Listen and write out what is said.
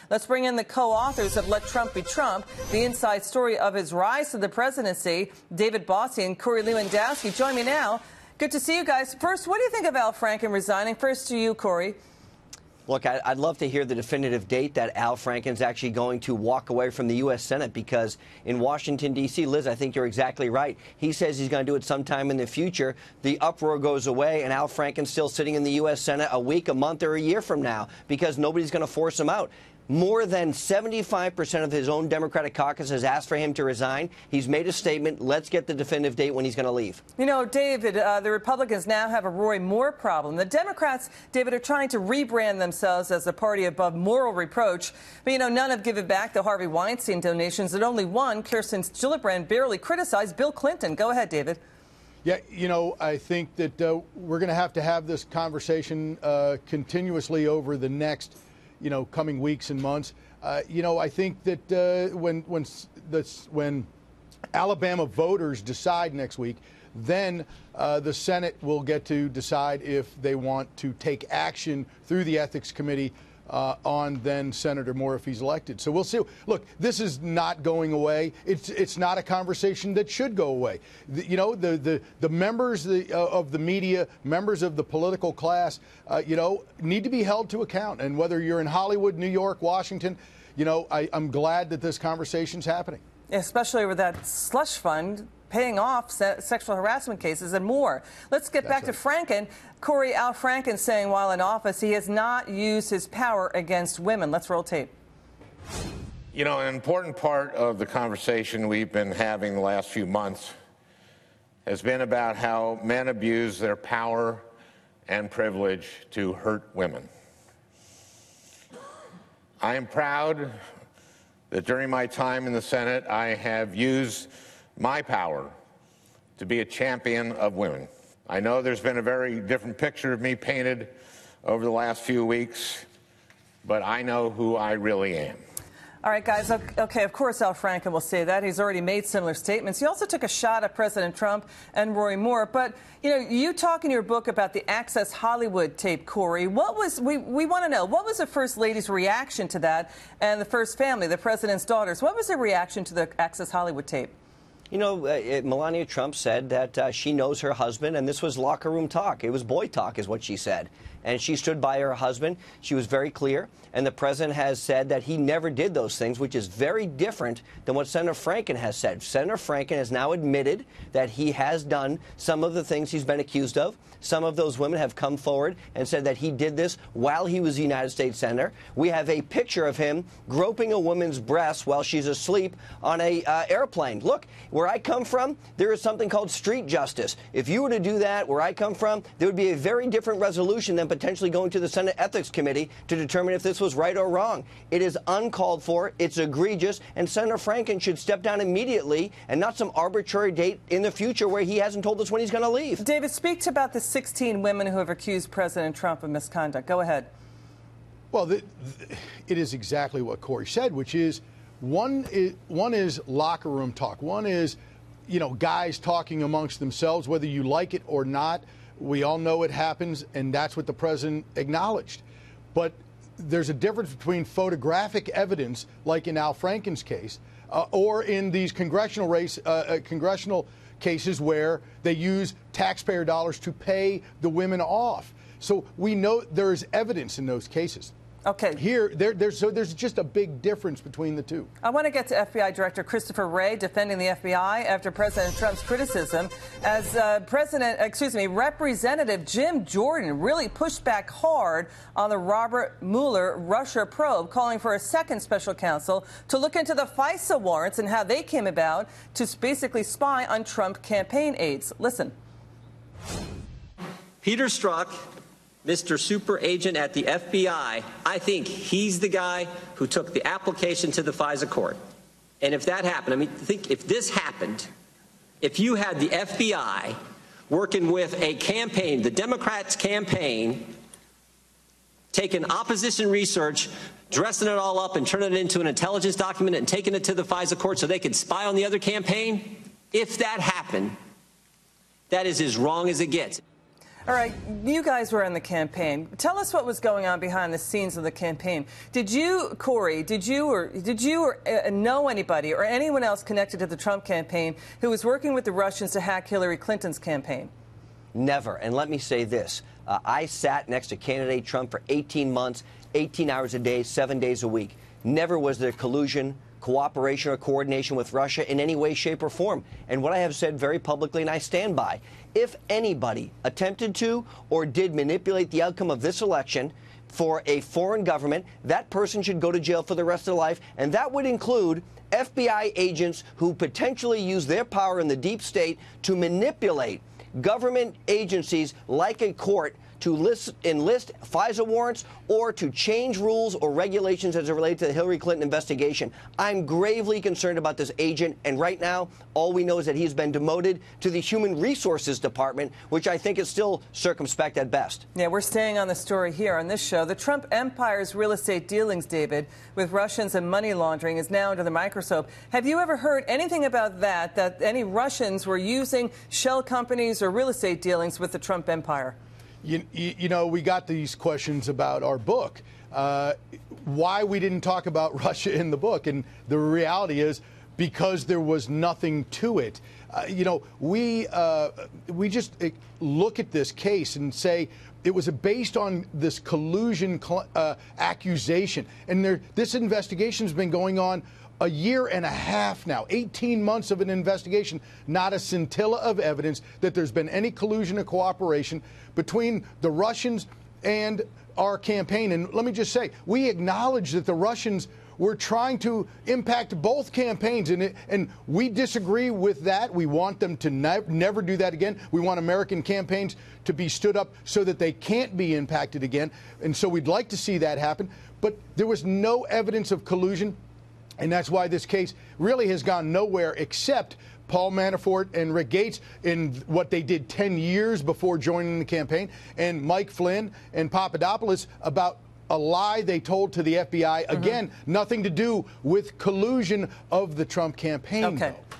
Let's bring in the co-authors of Let Trump Be Trump, the inside story of his rise to the presidency, David Bossie and Corey Lewandowski. Join me now. Good to see you guys. First, what do you think of Al Franken resigning? First to you, Corey. Look, I'd love to hear the definitive date that Al Franken's actually going to walk away from the U.S. Senate, because in Washington, D.C., Liz, I think you're exactly right. He says he's going to do it sometime in the future. The uproar goes away, and Al Franken's still sitting in the U.S. Senate a week, a month, or a year from now, because nobody's going to force him out. More than 75% of his own Democratic caucus has asked for him to resign. He's made a statement. Let's get the definitive date when he's going to leave. You know, David, the Republicans now have a Roy Moore problem. The Democrats, David, are trying to rebrand themselves as a party above moral reproach. But, you know, none have given back the Harvey Weinstein donations, and only one, Kirsten Gillibrand, barely criticized Bill Clinton. Go ahead, David. Yeah, you know, I think that we're going to have this conversation continuously over the next coming weeks and months. I think that when Alabama voters decide next week, then the Senate will get to decide if they want to take action through the Ethics Committee on then Senator Moore if he's elected. So we'll see. Look, this is not going away. It's not a conversation that should go away. The members of the media, members of the political class, need to be held to account. And whether you're in Hollywood, New York, Washington, I'm glad that this conversation's happening. Especially with that slush fund paying off sexual harassment cases and more. Let's get back to Franken. Corey, Al Franken saying while in office he has not used his power against women. Let's roll tape. You know, an important part of the conversation we've been having the last few months has been about how men abuse their power and privilege to hurt women. I am proud that during my time in the Senate, I have used my power to be a champion of women. I know there's been a very different picture of me painted over the last few weeks, but I know who I really am. All right, guys. Okay, of course Al Franken will say that. He's already made similar statements. He also took a shot at President Trump and Roy Moore. But, you talk in your book about the Access Hollywood tape, Corey. We want to know, what was the First Lady's reaction to that, and the First Family, the President's daughters? What was their reaction to the Access Hollywood tape? Melania Trump said that she knows her husband, and this was locker room talk. It was boy talk, is what she said. And she stood by her husband. She was very clear. And the president has said that he never did those things, which is very different than what Senator Franken has said. Senator Franken has now admitted that he has done some of the things he's been accused of. Some of those women have come forward and said that he did this while he was a United States Senator. We have a picture of him groping a woman's breast while she's asleep on a airplane. Look, where I come from, there is something called street justice. If you were to do that where I come from, there would be a very different resolution than potentially going to the Senate Ethics Committee to determine if this was right or wrong. It is uncalled for, it's egregious, and Senator Franken should step down immediately and not some arbitrary date in the future where he hasn't told us when he's going to leave. David, speak to about the 16 women who have accused President Trump of misconduct. Go ahead. Well, it is exactly what Corey said, which is one is locker room talk. One is, guys talking amongst themselves, whether you like it or not. We all know it happens, and that's what the president acknowledged. But there's a difference between photographic evidence, like in Al Franken's case, or in these congressional cases where they use taxpayer dollars to pay the women off. So we know there is evidence in those cases. Okay. Here, there's just a big difference between the two. I want to get to FBI Director Christopher Wray defending the FBI after President Trump's criticism as Representative Jim Jordan really pushed back hard on the Robert Mueller Russia probe, calling for a second special counsel to look into the FISA warrants and how they came about to basically spy on Trump campaign aides. Listen. Peter Strzok, Mr. Super Agent at the FBI, I think he's the guy who took the application to the FISA court. And if that happened, think if this happened, if you had the FBI working with a campaign, the Democrats' campaign, taking opposition research, dressing it all up and turning it into an intelligence document and taking it to the FISA court so they could spy on the other campaign, if that happened, that is as wrong as it gets. All right, you guys were in the campaign. Tell us what was going on behind the scenes of the campaign. Did you, Corey, did you know anybody or anyone else connected to the Trump campaign who was working with the Russians to hack Hillary Clinton's campaign? Never. And let me say this. I sat next to candidate Trump for 18 months, 18 hours a day, 7 days a week. Never was there collusion, cooperation, or coordination with Russia in any way, shape, or form. And what I have said very publicly, and I stand by, if anybody attempted to or did manipulate the outcome of this election for a foreign government, that person should go to jail for the rest of their life, and that would include FBI agents who potentially use their power in the deep state to manipulate government agencies like a court to enlist FISA warrants or to change rules or regulations as it relates to the Hillary Clinton investigation. I'm gravely concerned about this agent, and right now, all we know is that he's been demoted to the Human Resources Department, which I think is still circumspect at best. Yeah, we're staying on the story here on this show. The Trump empire's real estate dealings, David, with Russians and money laundering is now under the microscope. Have you ever heard anything about that any Russians were using shell companies or real estate dealings with the Trump empire? You know, we got these questions about our book, why we didn't talk about Russia in the book. And the reality is because there was nothing to it. You know, we just look at this case and say it was based on this collusion accusation. And this investigation has been going on a year and a half now, 18 months of an investigation, not a scintilla of evidence that there's been any collusion or cooperation between the Russians and our campaign. And let me just say, we acknowledge that the Russians were trying to impact both campaigns, and we disagree with that. We want them to never do that again. We want American campaigns to be stood up so that they can't be impacted again. And so we'd like to see that happen. But there was no evidence of collusion. And that's why this case really has gone nowhere except Paul Manafort and Rick Gates in what they did 10 years before joining the campaign, and Mike Flynn and Papadopoulos about a lie they told to the FBI. Again, nothing to do with collusion of the Trump campaign. Okay. Though.